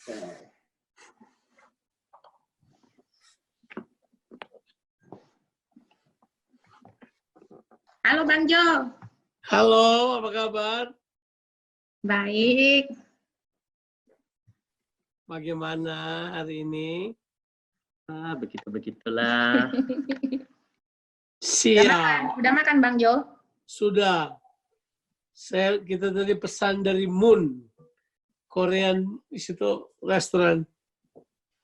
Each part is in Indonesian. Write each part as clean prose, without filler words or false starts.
Halo Bang Jo. Halo, apa kabar? Baik. Bagaimana hari ini? Begitu-begitulah. Siap. Udah makan Bang Jo? Sudah. Kita tadi pesan dari Moon, Korean di situ restoran.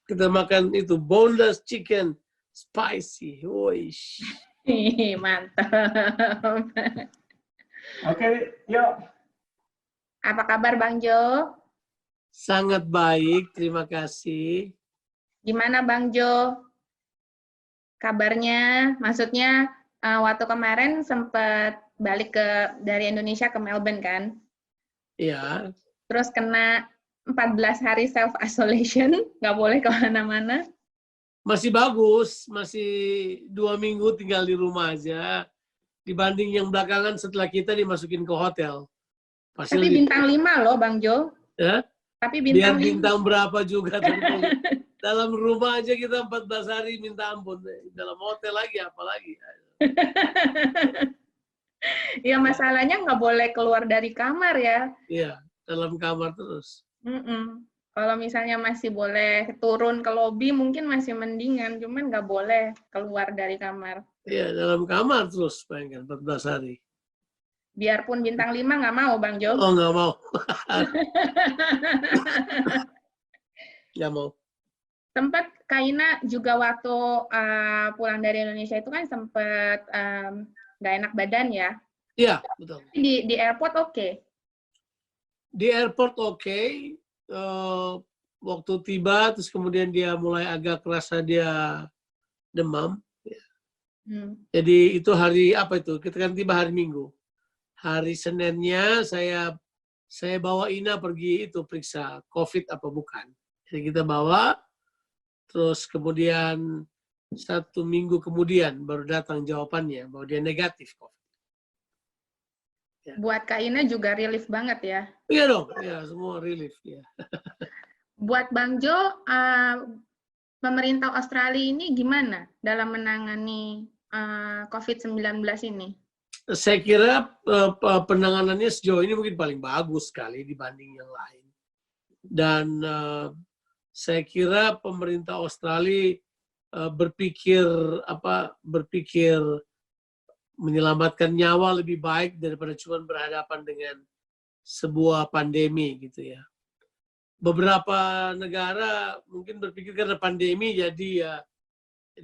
Kita makan itu boneless chicken spicy. Woish. Mantap. Oke, yuk. Apa kabar Bang Jo? Sangat baik, terima kasih. Gimana Bang Jo? Kabarnya, maksudnya waktu kemarin sempat balik dari Indonesia ke Melbourne kan? Ya, Terus kena 14 hari self isolation, nggak boleh kemana-mana. masih bagus, masih 2 minggu tinggal di rumah aja. Dibanding yang belakangan setelah kita dimasukin ke hotel. Pasti Tapi lebih, bintang 5 loh Bang Jo. ya? Tapi Biar bintang 5. bintang berapa juga. Dalam rumah aja kita 14 hari minta ampun. Dalam hotel lagi, apalagi. Ya masalahnya nggak boleh keluar dari kamar ya. Iya, dalam kamar terus. Kalau misalnya masih boleh turun ke lobi mungkin masih mendingan, cuman nggak boleh keluar dari kamar. Iya, dalam kamar terus pengen 14 hari. Biarpun bintang 5 nggak mau Bang Jo. Oh, nggak mau. Nggak mau. Sempat Kaina juga waktu pulang dari Indonesia itu kan sempat nggak enak badan ya. Iya, betul. Di airport oke. Di airport oke. Waktu tiba, terus kemudian dia mulai agak kerasa dia demam. Jadi itu hari apa itu? Kita kan tiba hari Minggu. Hari Seninnya saya bawa Ina pergi itu periksa COVID apa bukan. Jadi kita bawa, terus kemudian 1 minggu kemudian baru datang jawabannya bahwa dia negatif COVID. Ya. Buat Kaina juga relief banget ya. Iya dong, ya semua relief ya. Buat Bang Jo, pemerintah Australia ini gimana dalam menangani COVID-19 ini? Saya kira penanganannya sejauh ini mungkin paling bagus sekali dibanding yang lain. Dan saya kira pemerintah Australia berpikir menyelamatkan nyawa lebih baik daripada cuma berhadapan dengan sebuah pandemi gitu ya. Beberapa negara mungkin berpikir karena pandemi jadi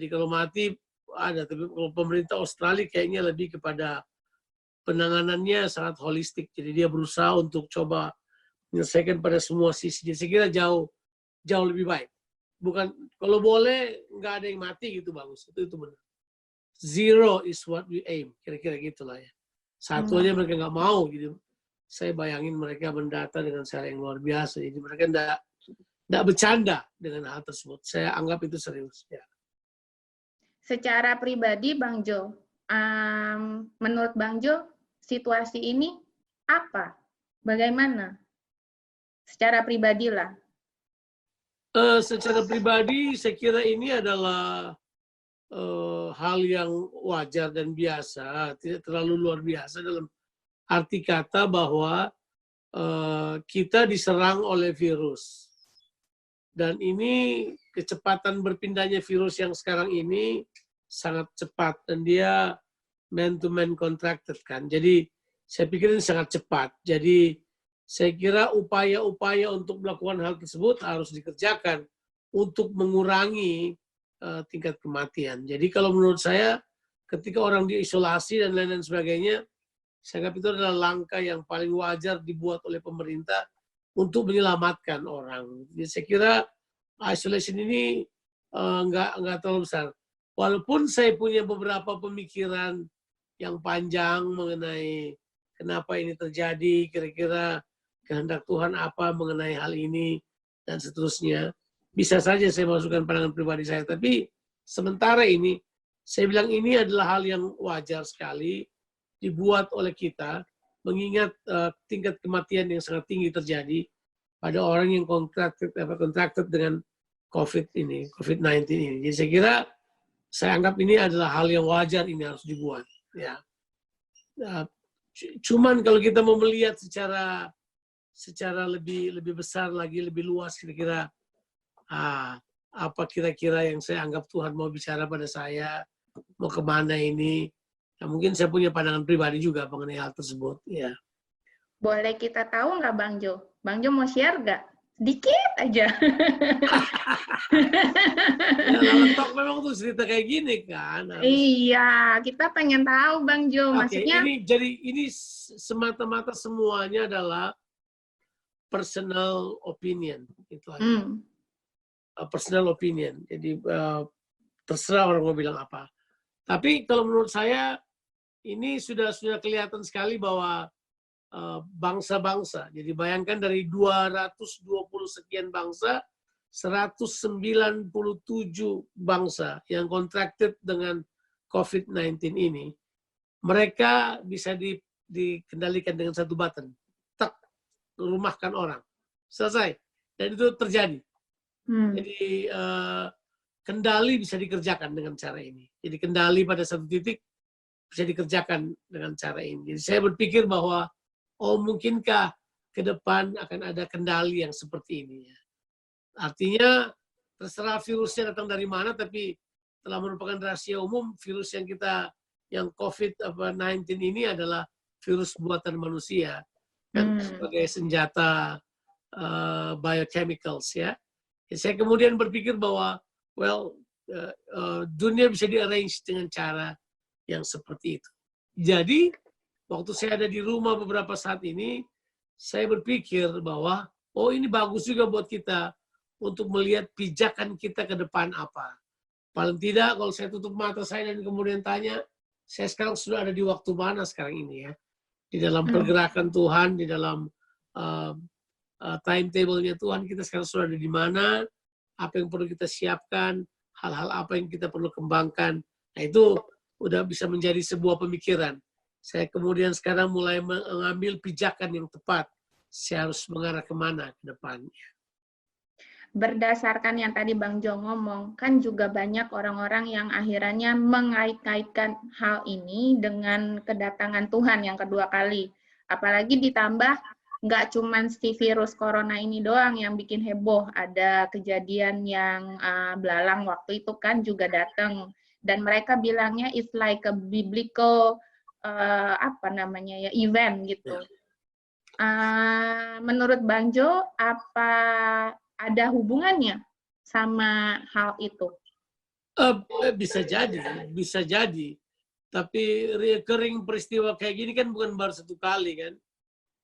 kalau mati ada, tapi kalau pemerintah Australia kayaknya lebih kepada penanganannya sangat holistik. Jadi dia berusaha untuk coba menyelesaikan pada semua sisi. Jadi saya kira jauh lebih baik. Bukan kalau boleh nggak ada yang mati gitu bagus. Itu benar. Zero is what we aim. Kira-kira gitulah ya. Satu aja mereka nggak mau gitu. Saya bayangin mereka mendata dengan cara yang luar biasa. Jadi mereka nggak bercanda dengan hal tersebut. Saya anggap itu serius. Ya. Secara pribadi, Bang Jo, menurut Bang Jo, situasi ini apa? Bagaimana? Secara pribadi lah. Secara pribadi, saya kira ini adalah hal yang wajar dan biasa. Tidak terlalu luar biasa dalam arti kata bahwa kita diserang oleh virus. Dan ini kecepatan berpindahnya virus yang sekarang ini sangat cepat. Dan dia man-to-man contracted kan. Jadi saya pikir ini sangat cepat. Jadi saya kira upaya-upaya untuk melakukan hal tersebut harus dikerjakan untuk mengurangi tingkat kematian. Jadi kalau menurut saya ketika orang diisolasi dan lain-lain sebagainya, saya anggap itu adalah langkah yang paling wajar dibuat oleh pemerintah untuk menyelamatkan orang. Jadi saya kira isolation ini nggak terlalu besar. Walaupun saya punya beberapa pemikiran yang panjang mengenai kenapa ini terjadi, kira-kira kehendak Tuhan apa mengenai hal ini, dan seterusnya. Bisa saja saya masukkan pandangan pribadi saya, tapi sementara ini, saya bilang ini adalah hal yang wajar sekali dibuat oleh kita, mengingat tingkat kematian yang sangat tinggi terjadi, pada orang yang kontrakted dengan COVID-19 ini. Jadi saya kira, saya anggap ini adalah hal yang wajar, ini harus dibuat. Ya. Cuman kalau kita mau melihat secara lebih besar lagi, lebih luas, kira-kira apa kira-kira yang saya anggap Tuhan mau bicara pada saya, mau kemana ini. Ya, mungkin saya punya pandangan pribadi juga mengenai hal tersebut. Ya. Boleh kita tahu nggak Bang Jo? Bang Jo mau share nggak? Sedikit aja. Ya, Lalentok memang tuh cerita kayak gini kan. Iya, kita pengen tahu Bang Jo. Maksudnya, ini semata-mata semuanya adalah personal opinion. Itu aja. Personal opinion. Jadi terserah orang mau bilang apa. Tapi kalau menurut saya, ini sudah kelihatan sekali bahwa bangsa-bangsa. Jadi bayangkan dari 220 sekian bangsa, 197 bangsa yang kontrakted dengan COVID-19 ini, mereka bisa dikendalikan dengan satu button. Tak, rumahkan orang. Selesai. Dan itu terjadi. Jadi kendali bisa dikerjakan dengan cara ini. Jadi kendali pada satu titik bisa dikerjakan dengan cara ini. Jadi saya berpikir bahwa mungkinkah ke depan akan ada kendali yang seperti ini. Ya. Artinya terserah virusnya datang dari mana, tapi telah merupakan rahasia umum virus yang COVID-19 ini adalah virus buatan manusia kan sebagai senjata biochemicals ya. Saya kemudian berpikir bahwa dunia bisa di-arrange dengan cara yang seperti itu. Jadi waktu saya ada di rumah beberapa saat ini, saya berpikir bahwa, ini bagus juga buat kita untuk melihat pijakan kita ke depan apa. Paling tidak, kalau saya tutup mata saya dan kemudian tanya, saya sekarang sudah ada di waktu mana sekarang ini ya. Di dalam pergerakan Tuhan, di dalam timetable-nya Tuhan, kita sekarang sudah ada di mana, apa yang perlu kita siapkan, hal-hal apa yang kita perlu kembangkan. Nah itu udah bisa menjadi sebuah pemikiran. Saya kemudian sekarang mulai mengambil pijakan yang tepat. Saya harus mengarah kemana ke depannya. Berdasarkan yang tadi Bang Jo ngomong, kan juga banyak orang-orang yang akhirnya mengait-kaitkan hal ini dengan kedatangan Tuhan yang kedua kali. Apalagi ditambah, nggak cuma si virus corona ini doang yang bikin heboh. Ada kejadian yang belalang waktu itu kan juga datang. Dan mereka bilangnya it's like a biblical event gitu. Menurut Bang Jo, apa ada hubungannya sama hal itu? Bisa jadi. Tapi recurring peristiwa kayak gini kan bukan baru satu kali kan.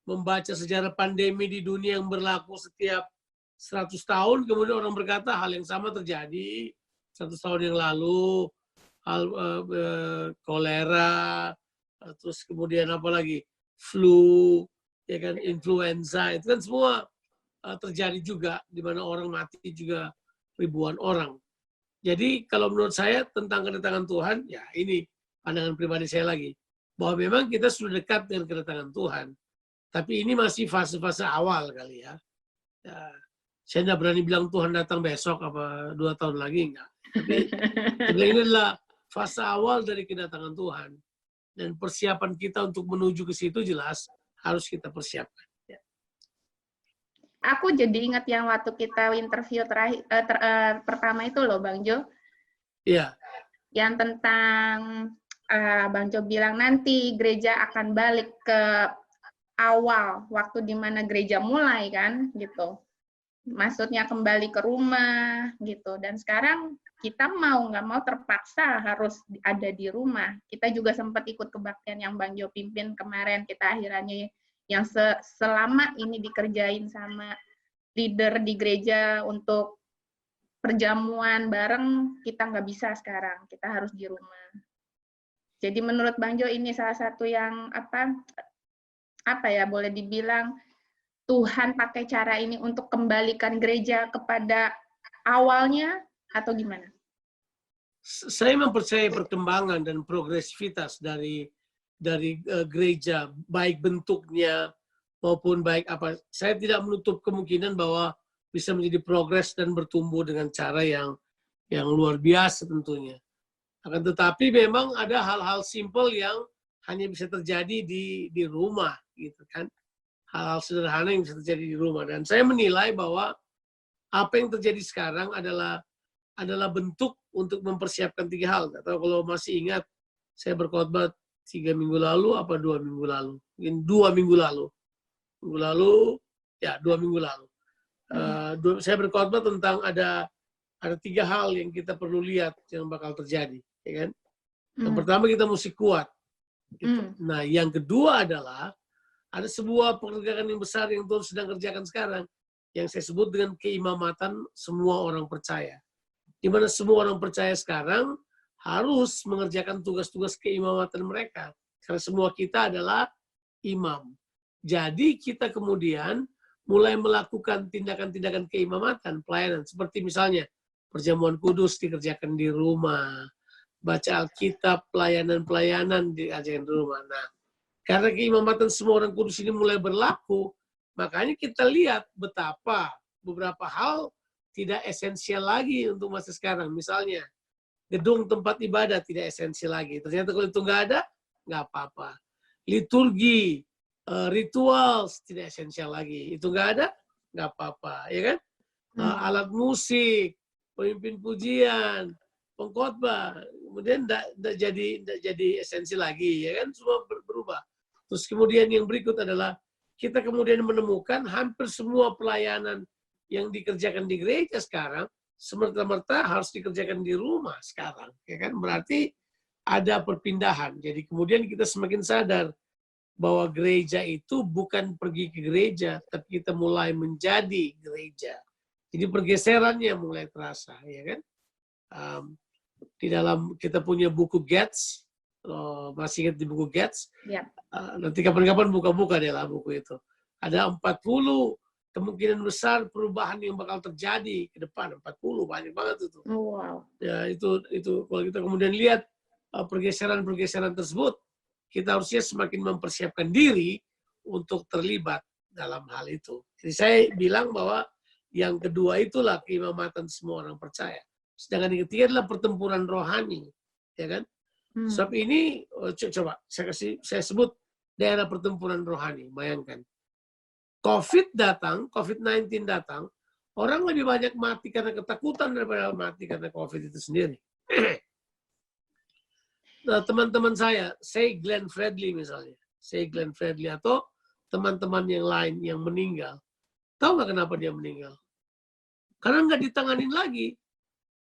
Membaca sejarah pandemi di dunia yang berlaku setiap 100 tahun, kemudian orang berkata hal yang sama terjadi 100 tahun yang lalu, hal kolera, terus kemudian apa lagi, flu, ya kan, influenza, itu kan semua terjadi juga, di mana orang mati juga ribuan orang. Jadi kalau menurut saya tentang kedatangan Tuhan, ya ini pandangan pribadi saya lagi, bahwa memang kita sudah dekat dengan kedatangan Tuhan, tapi ini masih fase-fase awal kali ya. Saya tidak berani bilang Tuhan datang besok apa 2 tahun lagi, enggak. Tapi ini adalah fase awal dari kedatangan Tuhan. Dan persiapan kita untuk menuju ke situ jelas harus kita persiapkan. Ya. Aku jadi ingat yang waktu kita interview pertama itu loh Bang Jo. Iya. Yang tentang Bang Jo bilang nanti gereja akan balik ke awal, waktu di mana gereja mulai kan, gitu. Maksudnya kembali ke rumah, gitu. Dan sekarang kita mau nggak mau terpaksa harus ada di rumah. Kita juga sempat ikut kebaktian yang Bang Jo pimpin kemarin. Kita akhirnya yang selama ini dikerjain sama leader di gereja untuk perjamuan bareng, kita nggak bisa sekarang. Kita harus di rumah. Jadi menurut Bang Jo ini salah satu yang apa ya, boleh dibilang Tuhan pakai cara ini untuk kembalikan gereja kepada awalnya atau gimana? Saya mempercayai perkembangan dan progresivitas dari gereja, baik bentuknya maupun baik apa. Saya tidak menutup kemungkinan bahwa bisa menjadi progres dan bertumbuh dengan cara yang luar biasa tentunya. Akan tetapi memang ada hal-hal simpel yang hanya bisa terjadi di rumah, gitu kan. Hal-hal sederhana yang bisa terjadi di rumah. Dan saya menilai bahwa apa yang terjadi sekarang adalah bentuk untuk mempersiapkan 3 hal. Atau kalau masih ingat, saya berkhotbah 3 minggu lalu apa 2 minggu lalu? Mungkin 2 minggu lalu. Minggu lalu, ya 2 minggu lalu. Saya berkhotbah tentang ada 3 hal yang kita perlu lihat yang bakal terjadi, ya kan? Yang pertama kita mesti kuat. Gitu. Nah, yang kedua adalah ada sebuah pekerjaan yang besar yang Tuhan sedang kerjakan sekarang, yang saya sebut dengan keimamatan semua orang percaya. Di mana semua orang percaya sekarang harus mengerjakan tugas-tugas keimamatan mereka. Karena semua kita adalah imam. Jadi kita kemudian mulai melakukan tindakan-tindakan keimamatan, pelayanan. Seperti misalnya perjamuan kudus dikerjakan di rumah, baca Alkitab, pelayanan-pelayanan dikerjakan di rumah. Nah, karena keimamatan semua orang kudus ini mulai berlaku, makanya kita lihat betapa beberapa hal tidak esensial lagi untuk masa sekarang. Misalnya, gedung tempat ibadah tidak esensial lagi. Ternyata kalau itu nggak ada, nggak apa-apa. Liturgi, ritual tidak esensial lagi. Itu nggak ada, nggak apa-apa, ya kan? Alat musik, pemimpin pujian, pengkhotbah, kemudian nggak jadi esensi lagi, ya kan? Semua berubah. Terus kemudian yang berikut adalah kita kemudian menemukan hampir semua pelayanan yang dikerjakan di gereja sekarang semerta-merta harus dikerjakan di rumah sekarang, ya kan? Berarti ada perpindahan. Jadi kemudian kita semakin sadar bahwa gereja itu bukan pergi ke gereja, tapi kita mulai menjadi gereja. Jadi pergeserannya mulai terasa, ya kan? Di dalam kita punya buku Gates, masih ingat di buku Gates? Ya. Nanti kapan-kapan buka-buka deh lah buku itu. Ada 40 kemungkinan besar perubahan yang bakal terjadi ke depan. 40 banyak banget itu. Wow. Ya itu kalau kita kemudian lihat pergeseran-pergeseran tersebut, kita harusnya semakin mempersiapkan diri untuk terlibat dalam hal itu. Jadi saya bilang bahwa yang kedua itulah keimamatan semua orang percaya. Sedangkan yang ketiga adalah pertempuran rohani, ya kan? Sebab ini coba saya sebut daerah pertempuran rohani. Bayangkan, COVID-19 datang, orang lebih banyak mati karena ketakutan daripada mati karena COVID itu sendiri. Nah, teman-teman saya, say Glenn Fredly misalnya, atau teman-teman yang lain yang meninggal. Tahu nggak kenapa dia meninggal? Karena nggak ditanganin lagi.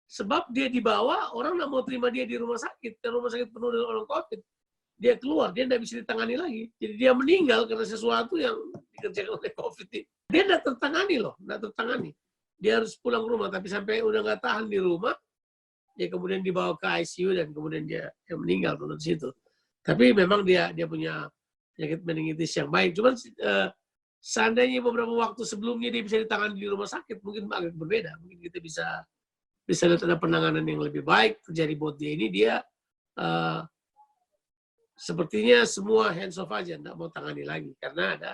Sebab dia dibawa, orang nggak mau terima dia di rumah sakit. Dan rumah sakit penuh dengan orang COVID. Dia keluar, dia nggak bisa ditangani lagi. Jadi dia meninggal karena sesuatu yang dikerjakan oleh COVID. Dia nggak tertangani loh, nggak tertangani. Dia harus pulang ke rumah, tapi sampai udah nggak tahan di rumah, dia kemudian dibawa ke ICU dan kemudian dia meninggal di situ. Tapi memang dia punya penyakit meningitis yang baik. Cuman seandainya beberapa waktu sebelumnya dia bisa ditangani di rumah sakit, mungkin agak berbeda. Mungkin kita bisa lihat ada penanganan yang lebih baik terjadi buat dia ini. Dia sepertinya semua hands off aja, nggak mau tangani lagi karena ada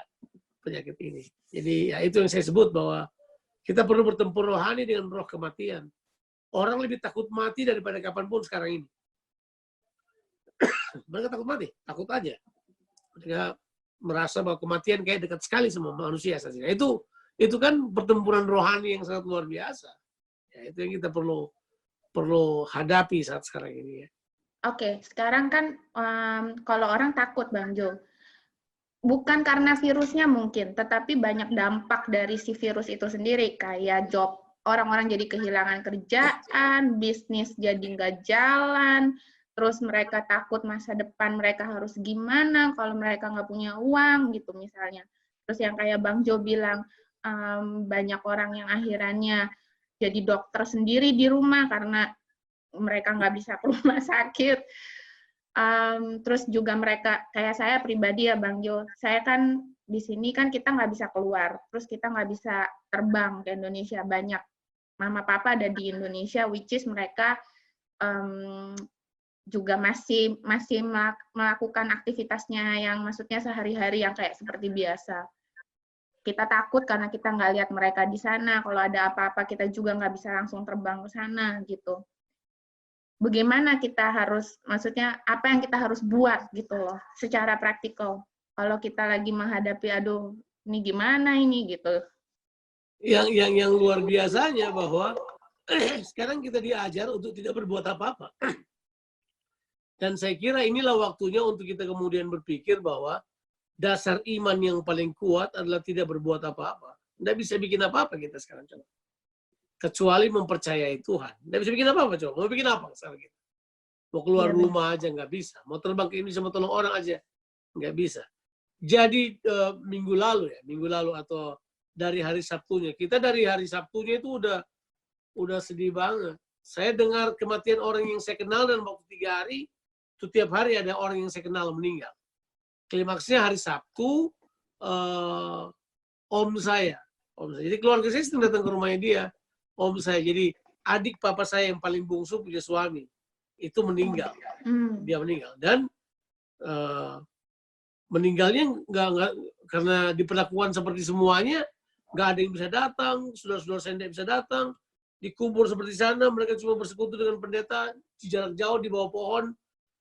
penyakit ini. Jadi ya itu yang saya sebut bahwa kita perlu bertempur rohani dengan roh kematian. Orang lebih takut mati daripada kapanpun sekarang ini. Mereka takut mati, takut aja. Mereka merasa bahwa kematian kayak dekat sekali sama manusia saja. Itu kan pertempuran rohani yang sangat luar biasa. Ya, itu yang kita perlu hadapi saat sekarang ini ya. Oke, sekarang kan kalau orang takut, Bang Jo, bukan karena virusnya mungkin, tetapi banyak dampak dari si virus itu sendiri, kayak job, orang-orang jadi kehilangan kerjaan, bisnis jadi nggak jalan, terus mereka takut masa depan mereka harus gimana kalau mereka nggak punya uang, gitu misalnya. Terus yang kayak Bang Jo bilang, banyak orang yang akhirannya jadi dokter sendiri di rumah karena mereka nggak bisa ke rumah sakit. Terus juga mereka, kayak saya pribadi ya Bang Jo, saya kan di sini kan kita nggak bisa keluar, terus kita nggak bisa terbang ke Indonesia. Banyak mama papa ada di Indonesia, which is mereka juga masih melakukan aktivitasnya yang maksudnya sehari-hari yang kayak seperti biasa. kita takut karena kita nggak lihat mereka di sana. Kalau ada apa-apa kita juga nggak bisa langsung terbang ke sana gitu. Bagaimana kita harus, maksudnya apa yang kita harus buat gitu loh, secara praktikal. Kalau kita lagi menghadapi, aduh, ini gimana ini gitu. Yang luar biasanya bahwa sekarang kita diajar untuk tidak berbuat apa-apa. Dan saya kira inilah waktunya untuk kita kemudian berpikir bahwa dasar iman yang paling kuat adalah tidak berbuat apa-apa. Tidak bisa bikin apa-apa kita sekarang coba. Kecuali mempercayai Tuhan. Tidak bisa bikin apa-apa coba. Mau bikin apa sekarang kita? Mau keluar rumah aja nggak bisa. Mau terbang ke Indonesia mau tolong orang aja nggak bisa. Jadi minggu lalu atau dari hari Sabtunya. Kita dari hari Sabtunya itu udah sedih banget. Saya dengar kematian orang yang saya kenal dalam waktu 3 hari. Itu tiap hari ada orang yang saya kenal meninggal. Klimaksnya hari Sabtu, om saya. Jadi keluarga saya sedang datang ke rumahnya dia. Om saya. Jadi adik papa saya yang paling bungsu punya suami. Itu meninggal. Dia meninggal. Dan meninggalnya nggak karena diperlakukan seperti semuanya, nggak ada yang bisa datang, saudara-saudara saya tidak bisa datang, dikubur seperti sana, mereka cuma bersekutu dengan pendeta, di jarak jauh di bawah pohon,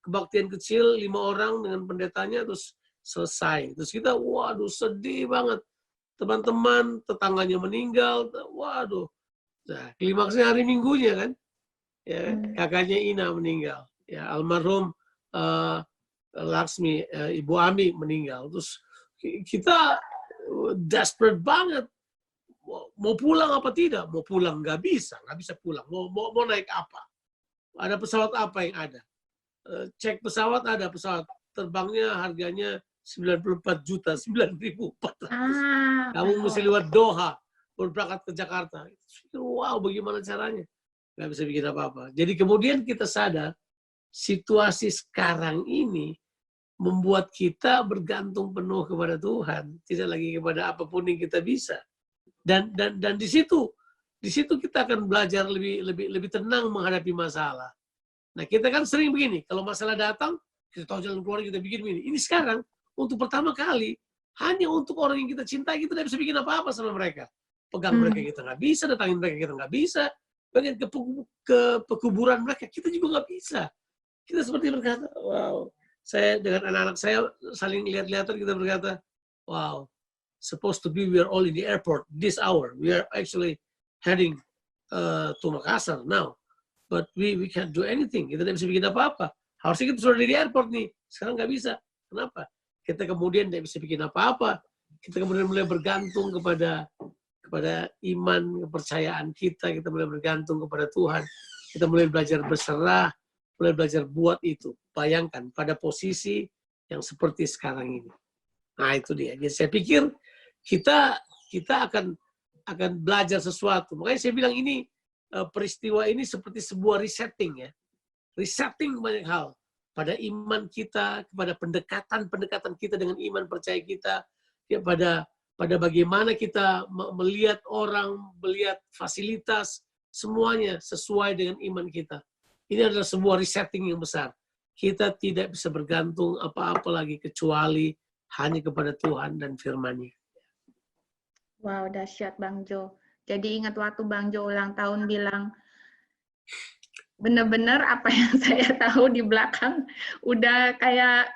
kebaktian kecil, 5 orang dengan pendetanya, terus selesai. Terus kita, waduh sedih banget. Teman-teman, tetangganya meninggal, waduh. Nah, klimaksnya hari Minggunya kan, ya, kakaknya Ina meninggal, ya, almarhum Laksmi, Ibu Ami meninggal. Terus kita desperate banget. Mau pulang apa tidak? Mau pulang nggak bisa pulang. Mau naik apa? Ada pesawat apa yang ada? Cek pesawat ada, pesawat terbangnya harganya 94.9.400. Kamu mesti lewat Doha berangkat ke Jakarta. Wow, bagaimana caranya? Nggak bisa bikin apa-apa. Jadi kemudian kita sadar situasi sekarang ini membuat kita bergantung penuh kepada Tuhan, tidak lagi kepada apapun yang kita bisa. Dan di situ kita akan belajar lebih tenang menghadapi masalah. Nah, kita kan sering begini, kalau masalah datang, kita tahu jalan keluar, kita bikin begini. Ini sekarang, untuk pertama kali, hanya untuk orang yang kita cintai, kita tidak bisa bikin apa-apa sama mereka. Pegang mereka kita nggak bisa, datangin mereka kita nggak bisa, pengen ke pekuburan mereka, kita juga nggak bisa. Kita seperti berkata, wow, saya dengan anak-anak saya saling lihat-lihatan, kita berkata, wow, supposed to be we are all in the airport this hour. We are actually heading to Makassar now. But we can't do anything. Kita tidak bisa bikin apa-apa. Harusnya kita sudah di airport nih. Sekarang nggak bisa. Kenapa? Kita kemudian tidak bisa bikin apa-apa. Kita kemudian mulai bergantung kepada iman, kepercayaan kita. Kita mulai bergantung kepada Tuhan. Kita mulai belajar berserah, mulai belajar buat itu. Bayangkan pada posisi yang seperti sekarang ini. Nah, itu dia. Jadi saya pikir kita akan belajar sesuatu. Makanya saya bilang ini peristiwa ini seperti sebuah resetting, ya. Resetting banyak hal pada iman kita, kepada pendekatan kita dengan iman percaya kita, ya, pada bagaimana kita melihat orang, melihat fasilitas, semuanya sesuai dengan iman kita. Ini adalah sebuah resetting yang besar. Kita tidak bisa bergantung apa-apa lagi kecuali hanya kepada Tuhan dan firman-Nya. Wow, dahsyat Bang Jo. Jadi ingat waktu Bang Jo ulang tahun bilang, benar-benar apa yang saya tahu di belakang udah kayak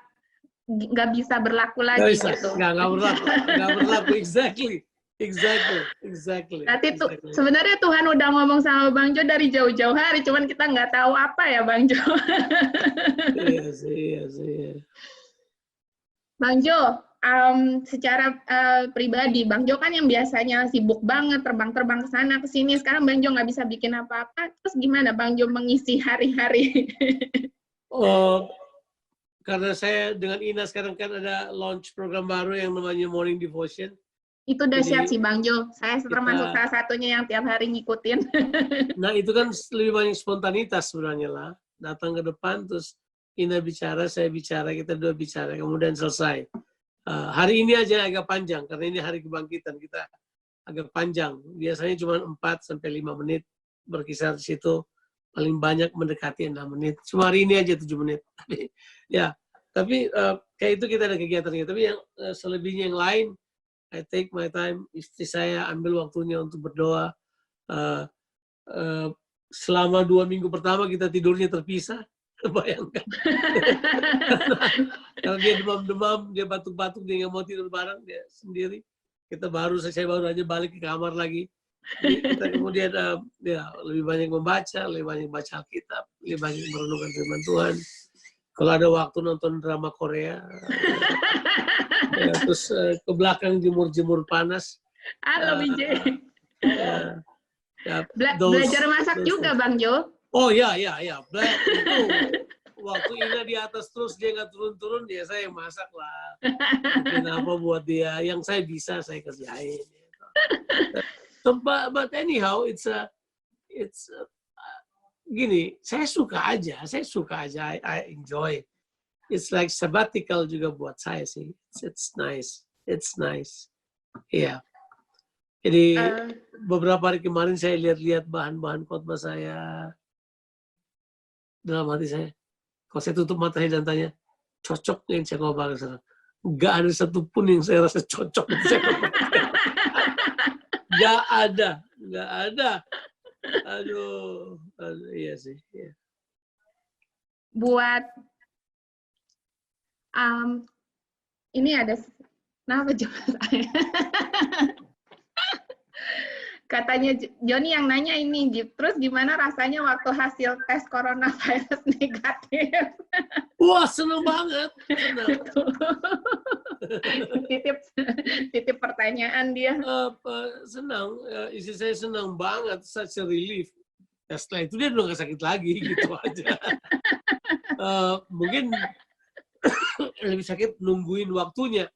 nggak bisa berlaku lagi gitu. Nggak berlaku, exactly. Berarti sebenarnya Tuhan udah ngomong sama Bang Jo dari jauh-jauh hari, cuman kita nggak tahu apa ya Bang Jo. Iya sih. Bang Jo, secara pribadi, Bang Jo kan yang biasanya sibuk banget terbang-terbang ke sana ke sini, sekarang Bang Jo nggak bisa bikin apa-apa. Terus gimana Bang Jo mengisi hari-hari? Karena saya dengan Ina sekarang kan ada launch program baru yang namanya Morning Devotion. Itu dahsyat sih Bang Jo. Saya termasuk salah satunya yang tiap hari ngikutin. Nah, itu kan lebih banyak spontanitas sebenarnya lah. Datang ke depan, terus Ina bicara, saya bicara, kita dua bicara, kemudian selesai. Hari ini aja agak panjang, karena ini hari kebangkitan. Kita agak panjang. Biasanya cuma 4-5 menit berkisar di situ. Paling banyak mendekati 6 menit. Cuma hari ini aja 7 menit. Tapi kayak itu kita ada kegiatannya. Tapi yang selebihnya yang lain, I take my time. Istri saya ambil waktunya untuk berdoa. Selama 2 minggu pertama kita tidurnya terpisah. Bayangkan. Kalau dia demam-demam, dia batuk-batuk, dia nggak mau tidur bareng, dia sendiri. Saya baru aja balik ke kamar lagi. Jadi kita kemudian ya, lebih banyak membaca, lebih banyak baca Alkitab, lebih banyak merenungkan firman Tuhan. Kalau ada waktu nonton drama Korea, ya, terus ke belakang jemur-jemur panas. Halo Bijay. Belajar masak juga Bang Jo. Oh ya. Itu waktu Ina di atas terus dia nggak turun-turun, ya saya masak lah. Bikin apa buat dia, yang saya bisa saya kerjain. So, but anyhow, it's gini, saya suka aja, I enjoy. It's like sabbatical juga buat saya sih. It's nice. Yeah. Jadi beberapa hari kemarin saya lihat-lihat bahan-bahan khotbah saya. Dalam hati saya, kalau saya tutup mata saya dan tanya, cocok nggak yang saya ngomong sekarang? Nggak ada satupun yang saya rasa cocok. Nggak ada. Aduh, iya sih. Iya. Buat ini ada kenapa coba saya? Katanya Joni yang nanya ini, terus gimana rasanya waktu hasil tes coronavirus negatif? Wah, seneng banget. Titip pertanyaan dia. Senang, istri saya senang banget, such a relief. Ya, setelah itu dia udah nggak sakit lagi, gitu aja. Mungkin lebih sakit nungguin waktunya.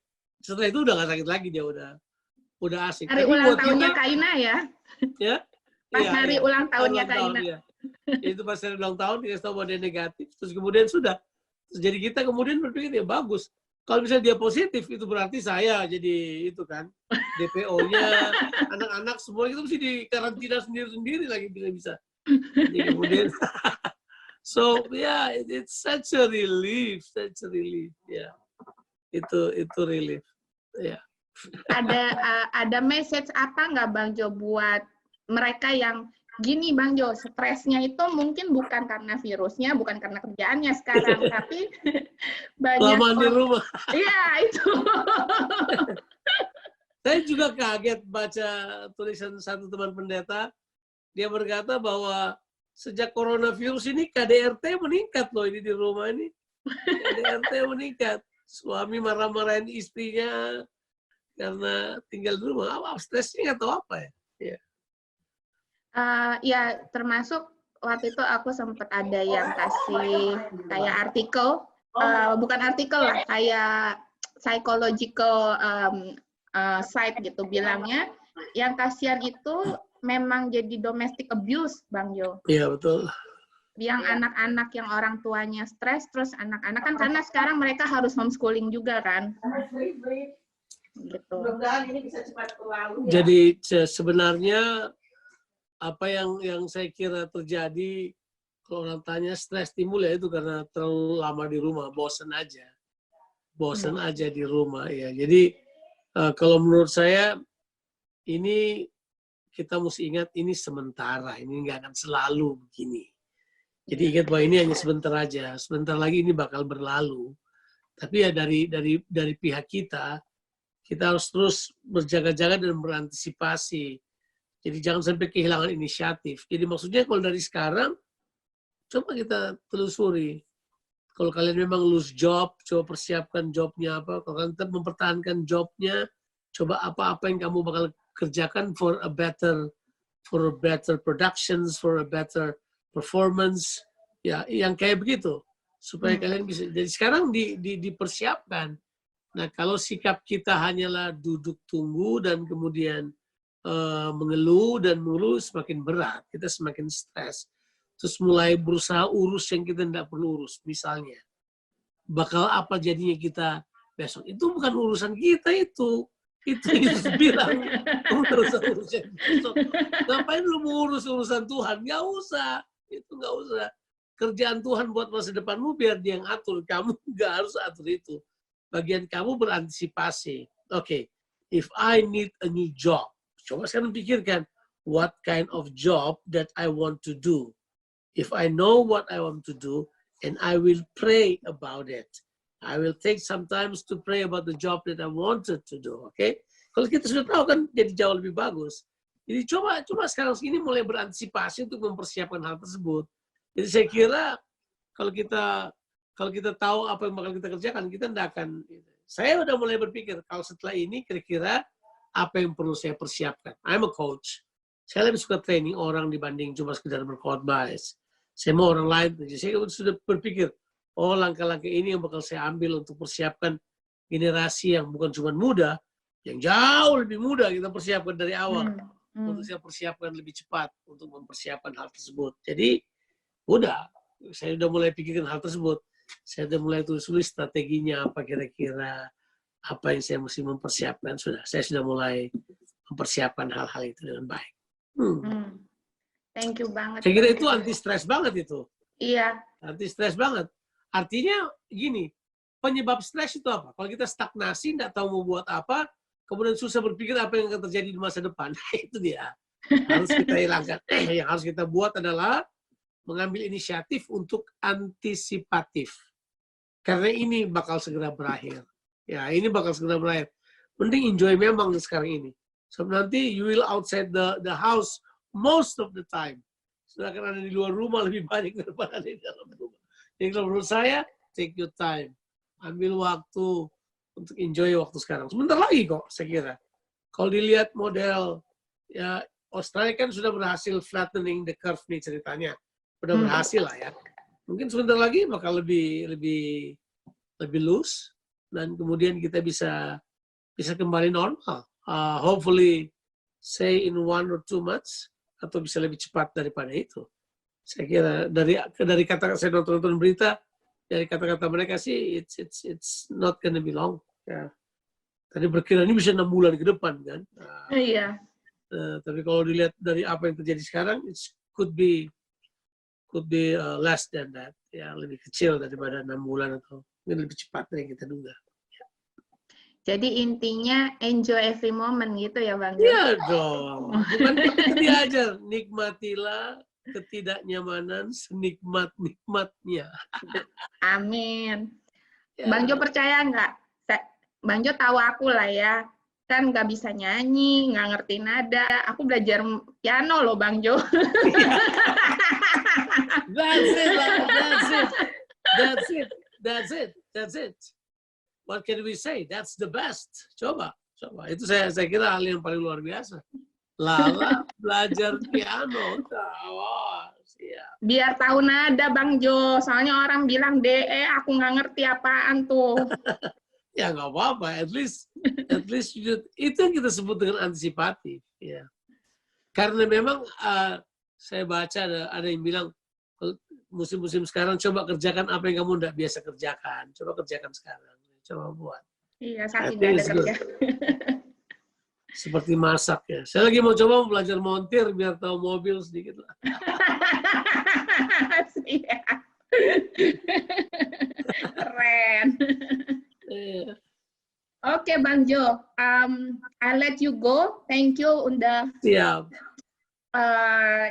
Setelah itu udah nggak sakit lagi, dia udah asik. Hari ulang tahunnya Kak Ina ya? Ya? Pas hari ulang tahunnya Kak Ina. Ya. Itu pas hari ulang tahun, dikasih tahu bahwa dia negatif. Terus kemudian sudah. Jadi kita kemudian berpikir, ya bagus. Kalau misalnya dia positif, itu berarti saya jadi itu kan. DPO-nya, anak-anak semua itu mesti di karantina sendiri-sendiri lagi bisa. Jadi kemudian, so yeah, it's such a relief. Yeah. Itu relief. Yeah. Ada message apa nggak Bang Jo buat mereka yang gini Bang Jo, stresnya itu mungkin bukan karena virusnya, bukan karena kerjaannya sekarang, tapi banyak lama di rumah. Iya, itu. Saya juga kaget baca tulisan satu teman pendeta, dia berkata bahwa sejak coronavirus ini KDRT meningkat loh ini di rumah ini. KDRT meningkat. Suami marah-marahin istrinya karena tinggal di rumah. Stresnya nggak tahu apa ya. Yeah. Ya, termasuk waktu itu aku sempat ada yang kasih kayak artikel, bukan artikel lah, kayak psychological site gitu bilangnya, yang kasihan itu memang jadi domestic abuse, Bang Jo. Iya, betul. Yang anak-anak yang orang tuanya stres, terus anak-anak kan karena sekarang mereka harus homeschooling juga kan. Gitu. Mudah-mudahan ini bisa cepat berlalu. Ya. Jadi sebenarnya apa yang saya kira terjadi kalau orang tanya stres timbul ya itu karena terlalu lama di rumah, bosan aja di rumah ya. Jadi kalau menurut saya ini kita mesti ingat ini sementara, ini nggak akan selalu begini. Jadi ingat bahwa ini hanya sebentar aja, sebentar lagi ini bakal berlalu. Tapi ya dari pihak kita harus terus berjaga-jaga dan berantisipasi. Jadi jangan sampai kehilangan inisiatif. Jadi maksudnya kalau dari sekarang, coba kita telusuri. Kalau kalian memang lose job, coba persiapkan jobnya apa. Kalau kalian tetap mempertahankan jobnya, coba apa-apa yang kamu bakal kerjakan for a better productions, for a better performance. Ya, yang kayak begitu. Supaya kalian bisa. Jadi sekarang dipersiapkan. Nah, kalau sikap kita hanyalah duduk tunggu dan kemudian mengeluh, semakin berat, kita semakin stres. Terus mulai berusaha urus yang kita tidak perlu urus. Misalnya, bakal apa jadinya kita besok? Itu bukan urusan kita itu. Itu Yesus bilang, urusan besok. Ngapain lu mau urus urusan Tuhan? Nggak usah. Itu nggak usah. Kerjaan Tuhan buat masa depanmu biar dia yang atur. Kamu nggak harus atur itu. Bagian kamu berantisipasi. Oke. if I need a new job, coba sekarang pikirkan, what kind of job that I want to do. If I know what I want to do, and I will pray about it. I will take some time to pray about the job that I wanted to do. Okay? Kalau kita sudah tahu kan jadi jauh lebih bagus. Jadi coba sekarang ini mulai berantisipasi untuk mempersiapkan hal tersebut. Jadi saya kira kalau kita tahu apa yang bakal kita kerjakan, kita tidak akan. Saya udah mulai berpikir kalau setelah ini kira-kira apa yang perlu saya persiapkan. I'm a coach. Saya lebih suka training orang dibanding cuma sekedar berkhotbah. Saya mau orang lain. Jadi saya sudah berpikir, oh langkah-langkah ini yang bakal saya ambil untuk persiapkan generasi yang bukan cuma muda, yang jauh lebih muda kita persiapkan dari awal. Untuk saya persiapkan lebih cepat untuk mempersiapkan hal tersebut. Jadi saya udah mulai pikirkan hal tersebut. Saya udah mulai tulis strateginya apa kira-kira apa yang saya mesti mempersiapkan. Saya sudah mulai mempersiapkan hal-hal itu dengan baik. Thank you banget. Saya kira itu anti stres banget itu. Iya. Anti stres banget. Artinya gini, penyebab stres itu apa? Kalau kita stagnasi, nggak tahu mau buat apa, kemudian susah berpikir apa yang akan terjadi di masa depan. Itu dia. Harus kita hilangkan. Yang harus kita buat adalah mengambil inisiatif untuk antisipatif. Karena ini bakal segera berakhir. Ya, ini bakal segera berakhir. Mending enjoy memang sekarang ini. So nanti you will outside the house most of the time. Sedangkan ada di luar rumah lebih banyak daripada di dalam rumah. Jadi kalau menurut saya, take your time. Ambil waktu untuk enjoy waktu sekarang. Sebentar lagi kok, saya kira. Kalau dilihat model, ya Australia kan sudah berhasil flattening the curve nih ceritanya. Sudah berhasil lah ya. Mungkin sebentar lagi bakal lebih loose. Dan kemudian kita bisa kembali normal. Hopefully, say in 1 or 2 months, atau bisa lebih cepat daripada itu. Saya kira dari kata saya nonton berita, dari kata-kata mereka sih it's not gonna be long. Ya. Tadi berkira ini bisa 6 bulan ke depan kan. Iya. Tapi kalau dilihat dari apa yang terjadi sekarang, it could be less than that. Ya, lebih kecil daripada 6 bulan atau mungkin lebih cepat dari yang kita duga. Jadi intinya enjoy every moment gitu ya Bang? Iya dong. Bukan diajar, nikmatilah ketidaknyamanan senikmat-nikmatnya. Amin. Ya. Bang Jo percaya nggak? Bang Jo tahu aku lah ya. Kan nggak bisa nyanyi, nggak ngerti nada. Aku belajar piano loh Bang Jo. That's it. What can we say? That's the best. Coba. Itu saya kira hal yang paling luar biasa. Lala belajar piano. Siap. Biar tahu nada Bang Jo. Soalnya orang bilang DE, aku nggak ngerti apaan tuh. Ya nggak apa-apa. At least itu yang kita sebut dengan antisipatif. Ya. Karena memang saya baca ada yang bilang musim-musim sekarang coba kerjakan apa yang kamu tidak biasa kerjakan. Coba kerjakan sekarang. Coba buat. Iya, saking nggak ada kerja. Seperti masak ya. Saya lagi mau coba belajar montir biar tahu mobil sedikit lah. Siap. Keren. Oke, Bang Jo. I'll let you go. Thank you udah. Siap.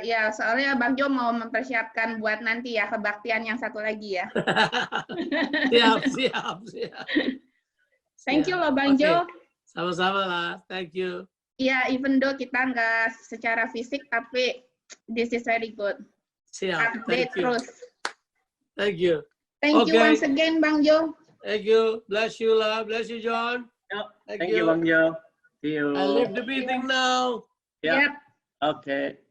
Ya, soalnya Bang Jo mau mempersiapkan buat nanti ya kebaktian yang satu lagi ya. Siap. Thank you loh Bang Jo. Sama-sama lah. Thank you. Ya, even though kita nggak secara fisik, tapi this is very good. Siap. Update terus. Thank you. Thank you once again, Bang Jo. Thank you. Bless you lah. Bless you, John. Thank you, Bang Jo. See you. I leave the meeting now. Yeah. Yep. Okay.